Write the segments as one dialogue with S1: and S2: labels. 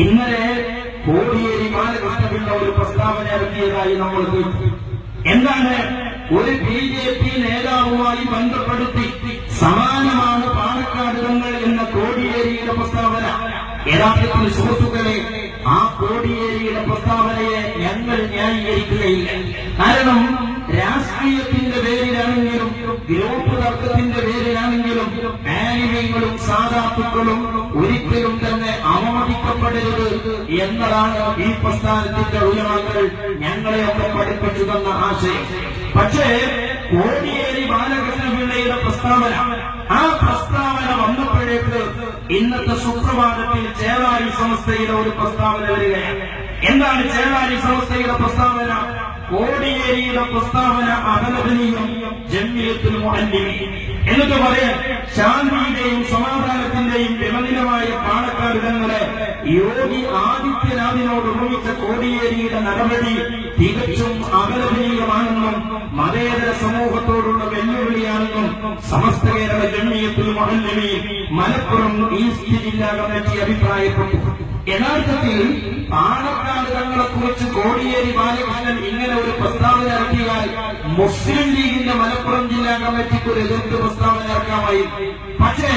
S1: ഇന്നലെ കോടിയേരി ബാലകൃഷ്ണപിള്ള ഒരു പ്രസ്താവന ഇറക്കിയതായി നമ്മൾ കേട്ടു. എന്താണ്? ഒരു BJP നേതാവുമായി ബന്ധപ്പെടുത്തി സമാനമാണ് പാണക്കാട് തങ്ങൾ എന്ന കോടിയേരിയുടെ പ്രസ്താവന. യഥാർത്ഥത്തിൽ സുഹൃത്തുക്കളെ, ആ കോടിയേരിയുടെ പ്രസ്താവനയെ ഞങ്ങൾ ന്യായീകരിക്കുകയില്ല. കാരണം രാഷ്ട്രീയത്തിന്റെ പേരിലാണെങ്കിലും ഗ്രൂപ്പ് തർക്കത്തിന്റെ പേരിലാണെങ്കിലും ആനിമയങ്ങളും സാധാത്തുക്കളും ഒരിക്കലും തന്നെ അവമതിക്കപ്പെടരുത് എന്നതാണ് ഈ പ്രസ്ഥാനത്തിന്റെ ഉലമാക്കൾ ഞങ്ങളെയൊക്കെ പഠിപ്പിച്ചു തന്ന ആശയം. പക്ഷേ കോടിയേരി ബാലകൃഷ്ണപിള്ളയുടെ പ്രസ്താവന, ആ പ്രസ്താവന വന്നപ്പോഴേക്ക് ഇന്നത്തെ സുപ്രഭാതത്തിൽ ചേളാരി സംസ്ഥയുടെ ഒരു പ്രസ്താവന വരികയാണ്. എന്താണ് ചേളാരി സംസ്ഥയുടെ പ്രസ്താവന? കോടിയേരിയുടെ പ്രസ്താവന അപലപനീയം, ജംഇയ്യത്തുൽ മുഅല്ലിമീൻ. എന്നിട്ട് പറയാൻ, ശാന്തിയുടെയും സമാധാനത്തിന്റെയും ജനദിനമായ പാണക്കാട് തങ്ങളെ യോഗി ആദിത്യനാഥിനോട് ഉപമിച്ച കോടിയേരിയുടെ നടപടി തികച്ചും അപലപനീയമാണെന്നും മതേതര സമൂഹത്തോടുള്ള വെല്ലുവിളിയാണെന്നും സമസ്ത കേരള ജംഇയ്യത്തുൽ മുഅല്ലിമീൻ മലപ്പുറം ഈസ്റ്റ് ജില്ലാ കമ്മിറ്റി അഭിപ്രായപ്പെട്ടു. യഥാർത്ഥത്തിൽ പാണക്കാട് തങ്ങളെ കുറിച്ച് കോടിയേരി ബാലകൃഷ്ണൻ ഇങ്ങനെ ഒരു പ്രസ്താവന ഇറക്കിയാൽ മുസ്ലിം ലീഗിന്റെ മലപ്പുറം ജില്ലാ കമ്മിറ്റിക്ക് ഒരു എതിർത്ത് പ്രസ്താവന ഇറക്കാമായി. പക്ഷേ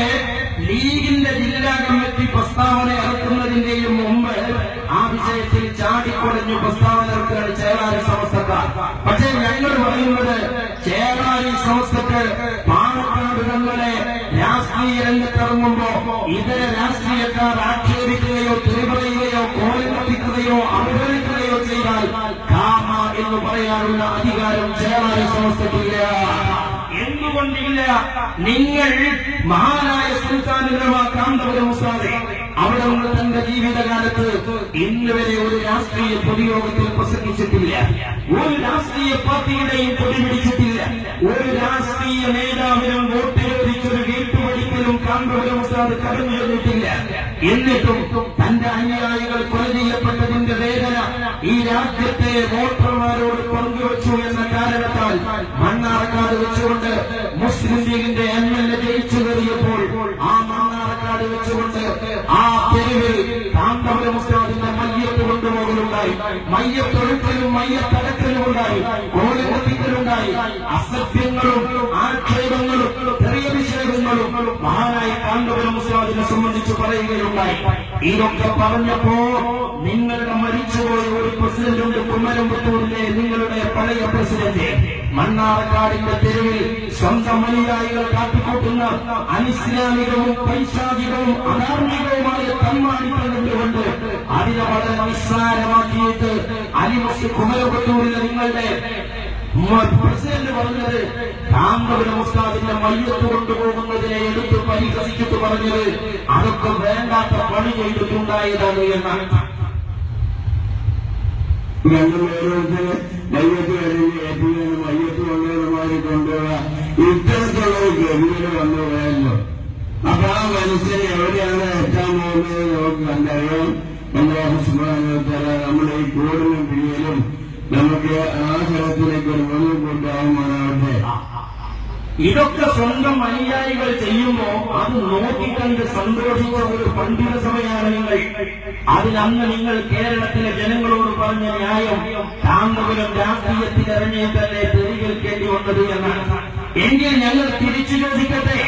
S1: ലീഗിന്റെ ജില്ലാ കമ്മിറ്റി പ്രസ്താവന ഇറക്കുന്നതിന്റെയും മുമ്പ് ആ വിഷയത്തിൽ ചാടിക്കൊടഞ്ഞു പ്രസ്താവന ഇറക്കുകയാണ് ചേളാരി സമസ്തക്കാർ. പക്ഷേ ഞങ്ങൾ പറയുന്നത്, ചേളാരി സമസ്തക്ക് പാണക്കാട് തങ്ങളെ രാഷ്ട്രീയ രംഗത്തിറങ്ങുമ്പോ ഇതര രാഷ്ട്രീയക്കാർ ആക്ഷേപിക്കുകയോ തെറിപറയുകയോ കോലം അവഗണിക്കുകയോ ചെയ്താൽ കാമ എന്ന് പറയാനുള്ള അധികാരം ചേളാരി സമസ്തയ്ക്കില്ല. എന്തുകൊണ്ടില്ല? നിങ്ങൾ മഹാനായ സുൽത്താനുലമ കാന്തപുരം ഉസ്താദെ അവിടെ നിന്ന് തന്റെ ജീവിതകാലത്ത് ഇന്ന് വരെ ഒരു രാഷ്ട്രീയ പൊതുയോഗത്തിൽ പ്രസംഗിച്ചിട്ടില്ല, ഒരു രാഷ്ട്രീയ പാർട്ടിയുടെയും പൊടിപിടിച്ചിട്ടില്ല, ഒരു രാഷ്ട്രീയ നേതാവിനും വോട്ട് ചോദിച്ചൊരു വീട്ടുപടിക്കലും കാന്തപുരം ഉസ്താദ് കടന്നു ചെന്നിട്ടില്ല. എന്നിട്ടും തന്റെ അനുയായികൾ കൊല ചെയ്യപ്പെട്ടതിന്റെ വേദന ഈ രാജ്യത്തെ വോട്ടർമാരോട് പങ്കുവച്ചു എന്ന കാരണത്താൽ മണ്ണാർക്കാട് വെച്ചുകൊണ്ട് മുസ്ലിം ലീഗിന്റെ MLA ജയിച്ചു കയറിയപ്പോൾ ആ മണ്ണാർക്കാട് വെച്ചുകൊണ്ട് ആ തെരുവിൽ കാന്തപുരം ഉസ്താദിന്റെ മയ്യത്ത് കൊണ്ടുപോകലുണ്ടായി, മയ്യത്തൊഴുക്കലും മയ്യത്തടക്കലും ഉണ്ടായി, കോലകത്തിക്കലുണ്ടായി, അസഭ്യങ്ങളും ആക്ഷേപങ്ങളും ചെറിയ വിഷയങ്ങളും മഹാനായ കാന്തപുരം ഉസ്താദിനെ സംബന്ധിച്ച് പറയുകയുണ്ടായി. ഇതൊക്കെ പറഞ്ഞപ്പോ നിങ്ങളുടെ മരിച്ചുപോയ ഒരു പ്രസിഡന്റുണ്ട്, കുമ്മരംപുത്തൂരിലെ നിങ്ങളുടെ പഴയ പ്രസിഡന്റ്, മണ്ണാർക്കാടിന്റെ തെരുവിൽ സ്വന്തം അനുയായികൾ കാട്ടിക്കൂട്ടുന്ന അനിസ്ലാമികവും പൈശാചികവും അധാർമികവുമായ തന്മാടിത്തങ്ങളുണ്ട്. അതിനെ വളരെ നിസ്സാരമാക്കിയിട്ട് അലിമസ് കുമ്മരംപുത്തൂരിലെ നിങ്ങളുടെ പ്രസിഡന്റ് പറഞ്ഞത് കാന്തപുരം ഉസ്താദിന്റെ മയ്യത്ത് കൊണ്ടുപോകുന്നതിനെ എടുത്ത് പരിഹസിച്ചിട്ട് പറഞ്ഞത് അതൊക്കെ വേണ്ടാത്ത പണി ചെയ്തിട്ടുണ്ടായതാണ് എന്നാണ്.
S2: ഓരോരുത്തര് മയ്യത്ത് കഴിഞ്ഞ് മയ്യത്ത് കൊണ്ടുവന്നമാര് കൊണ്ടുപോകാൻ ഇത്തരത്തിലുള്ള ഗതികൾ വന്നു പോയല്ലോ. അപ്പൊ ആ മനുഷ്യനെ എവിടെയാണ് എത്താൻ പോകുന്നത് നമുക്ക് കണ്ടറിയാം. അല്ലാഹു സുബ്ഹാനഹു വ തആല നമ്മുടെ ഈ കൂടലും പിരിയലും നമുക്ക് ആ സ്ഥലത്തിലേക്ക് ഒരു മുന്നിൽ കൊണ്ടാവുമാറാവട്ടെ.
S1: ഇതൊക്കെ സ്വന്തം അനുയായികൾ ചെയ്യുമ്പോ അത് നോക്കിക്കണ്ട് സന്തോഷിച്ച ഒരു പണ്ഡിത സഭയാണ് നിങ്ങൾ. അതിലന്ന് നിങ്ങൾ കേരളത്തിലെ ജനങ്ങളോട് പറഞ്ഞ ന്യായം കാന്തപുരം രാഷ്ട്രീയത്തിൽ ഇറങ്ങിയിട്ടല്ലേ തെളിയിക്കേണ്ടി വന്നത് എന്നാണ്. എങ്കിൽ ഞങ്ങൾ തിരിച്ചു ചോദിക്കട്ടെ,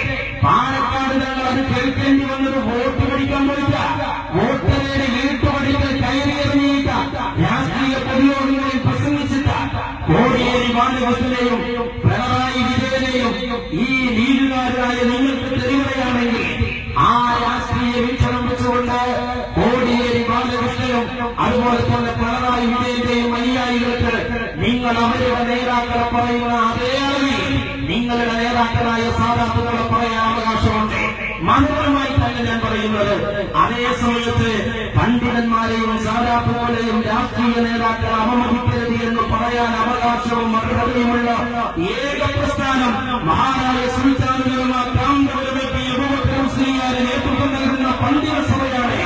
S1: പാലക്കാട് ഞങ്ങൾ അത് കേൾക്കേണ്ടി വന്നത് വോട്ട് പഠിക്കാൻ പോയില്ല, വോട്ടറുടെ വീട്ടുപടിക്കൽ കയറിയിറങ്ങിയിട്ട, രാഷ്ട്രീയ പൊതുയോഗങ്ങളിൽ പ്രസംഗിച്ചിട്ട കോടിയേരി ബാലകൃഷ്ണനെയും പിണറായി വിജയനെയും ഈ ലീഗുകാരായ നിങ്ങൾക്ക് തെളിവുകയാണെങ്കിൽ ആ രാഷ്ട്രീയ വീക്ഷണം വെച്ചുകൊണ്ട് കോടിയേരി ബാലകൃഷ്ണനും അതുപോലെ തന്നെ പിണറായി വിജയന്റെയും അനുയായികൾക്ക് നിങ്ങൾ അവരുടെ നേതാക്കളെ പറയുന്ന അതേ അറിവിൽ നിങ്ങളുടെ നേതാക്കളായ സാധാരണങ്ങളെ പറയാൻ അവകാശമുണ്ട്. മാത്രമായി തന്നെ ഞാൻ പറയുന്നത്, അതേ സമയത്ത് പണ്ഡിതന്മാരെയും സാധാരണങ്ങളെയും രാഷ്ട്രീയ നേതാക്കളെ അവമതിക്കരുത് എന്ന് പറയാൻ അവകാശവും അർഹതയുമുള്ള ഏക പ്രസ്ഥാനം മഹാനായ സുൽത്താനുലമ കാന്തപുരം മുസ്ലിംകാരെ നേതൃത്വം നൽകുന്ന പണ്ഡിത സഭയാണ്.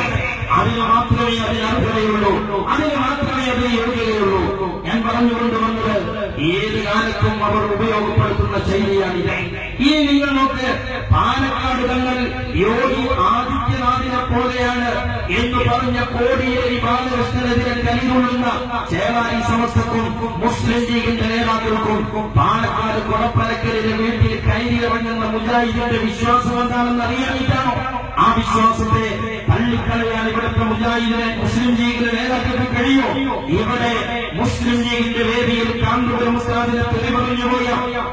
S1: അതിന് മാത്രമേ അതിന് അർഹതയുള്ളൂ, അതിന് മാത്രമേ അതിന് യോഗ്യതയുള്ളൂ. ഞാൻ പറഞ്ഞുകൊണ്ടുവന്നത്, ഏത് കാലത്തും അവർ ഉപയോഗപ്പെടുത്തുന്ന ശൈലിയാണിത്. ഈ നിങ്ങൾ നോക്ക്, പാലക്കാട് തങ്ങൾ യോഗി ആദിത്യനാഥിനെ പോലെയാണ് എന്ന് പറഞ്ഞ കോടിയേരി ബാലകൃഷ്ണനെതിരെ കലികൊള്ളുന്ന ചേളാരി സമസ്തക്കും മുസ്ലിം ലീഗിന്റെ നേതാക്കൾക്കും പാലക്കാട് കൊടപ്പനക്കലിലെ വീട്ടിൽ കയറിയിറങ്ങുന്ന മുജാഹിദിന്റെ വിശ്വാസം എന്താണെന്ന് അറിയാനിട്ടാണോ? ആ വിശ്വാസത്തെ തള്ളിക്കളയാൻ ഇവിടുത്തെ മുജാഹിദിനെ മുസ്ലിം ലീഗിന്റെ നേതാക്കൾക്ക് കഴിയോ? ഇവിടെ മുസ്ലിം ലീഗിന്റെ വേദിയിൽ കാന്തപുരം ഉസ്താദിനെ തെളിവറിഞ്ഞുപോയ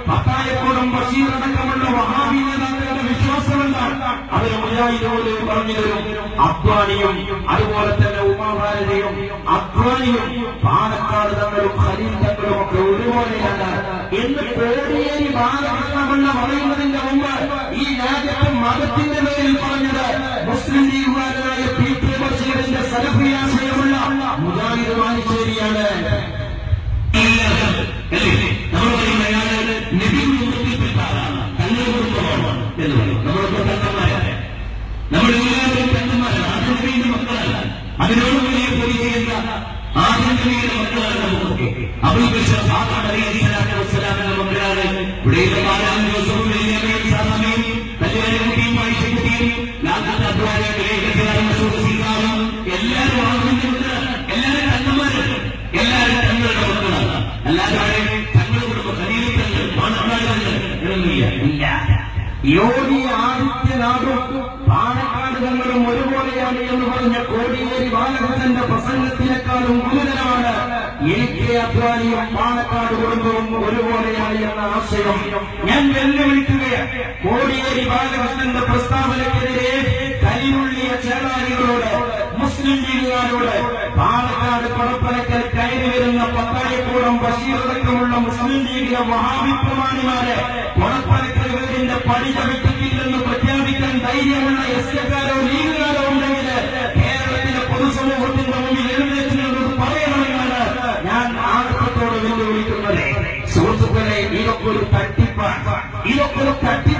S1: പത്തായക്കോടം ബഷീർ അടക്കമുള്ള വഹാബി നേതാക്കളുടെ വിശ്വാസം എന്താണ്? അവര് മുജാഹിദ് പോലെ പറഞ്ഞു തരും. അദ്വാനിയും അതുപോലെ തന്നെ ഉമാഭാരതിയും അദ്വാനിയും പാലക്കാട് തങ്ങളും ഖലീൽ തങ്ങളും ഒക്കെ ഒരുപോലെയാണ് എന്ന് കോടിയേരി ബാലകൃഷ്ണപിള്ള പറയുന്നതിന്റെ മുമ്പ് ഈ രാജ്യത്തെ മതത്തിന്റെ പേരിൽ പറഞ്ഞത് മുസ്ലിം ലീഗുകാരനായ പി കെ ബഷീറിന്റെ സലഫിയാശയമുള്ള മുജാഹിദ് മാനിശ്ശേരിയാണ്. നമ്മൾ പറയുന്ന അയാള് നബിപ്പെട്ട ആളാണ്, തങ്ങളുടെ കുടുംബമാണ് എന്ന് പറയും. നമ്മളൊക്കെ തങ്ങന്മാരാണ്, നമ്മളെല്ലാവരും തങ്ങന്മാരാണ്, ആദ്യം മക്കളല്ല. അതിനോട് വലിയ പോയി ചെയ്യുന്ന ആദ്യയുടെ മക്കളാണ് നമുക്കൊക്കെ. അബൂൽ ബഷർ സാദാത്ത് അലൈഹിസ്സലാത്തു വസ്സലാമിന്റെ മക്കളാണ്. ഇവിടെയുള്ള ബാലാൻ ജോസഫും സാദാമയും കല്യാണക്കുട്ടിയും ആയിഷക്കുട്ടിയും എല്ലാവരും ആഗ്രഹിക്കുന്നത് എല്ലാവരും തങ്ങന്മാരാണ്, എല്ലാവരും തങ്ങളുടെ മക്കളാണ്. അല്ലാതെ തങ്ങളുടെ കുടുംബം ഖലീൽ തങ്ങൾ മാണക്കാടുകൾ ഇല്ല. യോഗി ആദിത്യനാഥും പാലക്കാട് തങ്ങളും ഒരുപോലെയാണ് എന്ന് പറഞ്ഞ കോടിയേരി ബാലകൃഷ്ണന്റെ പ്രസംഗത്തിനേക്കാളും ഗുരുതരമാണ് എനിക്ക് അദ്വാനിയും പാലക്കാട് കുടുംബവും ഒരുപോലെയാണ് എന്ന ആശയം. ഞാൻ വെല്ലുവിളിക്കുകയാണ് കോടിയേരി ബാലകൃഷ്ണന്റെ പ്രസ്താവനയ്ക്കെതിരെ കലിമുള്ളിയ ചേളാരികളോട്, മുസ്ലിം ലീഗുകാരോട്, പാലക്കാട് കൊടപ്പനക്കൽ കയറി വരുന്ന പത്തായക്കോടം ബഷീർ അടക്കമുള്ള മുസ്ലിം ലീഗിലെ വഹാബി പ്രമാണിമാരെ കൊടപ്പനക്കൽ വീടിന്റെ പടി ചവിട്ടിക്കില്ലെന്ന് പ്രഖ്യാപിക്കാൻ ധൈര്യമുള്ള എസ്കാരോ ലീഗുകാരോ ഉണ്ടെങ്കിൽ കേരളത്തിലെ പൊതുസമൂഹത്തിന്റെ മുന്നിൽ എഴുന്നേറ്റുന്നത് പറയണമെന്നാണ് ഞാൻ ആഗ്രഹത്തോട് വെല്ലുവിളിക്കുന്നത്. സുഹൃത്തുക്കളെ, ഇതൊക്കെ ഒരു തട്ടിപ്പാണ്, ഇതൊക്കെ ഒരു തട്ടി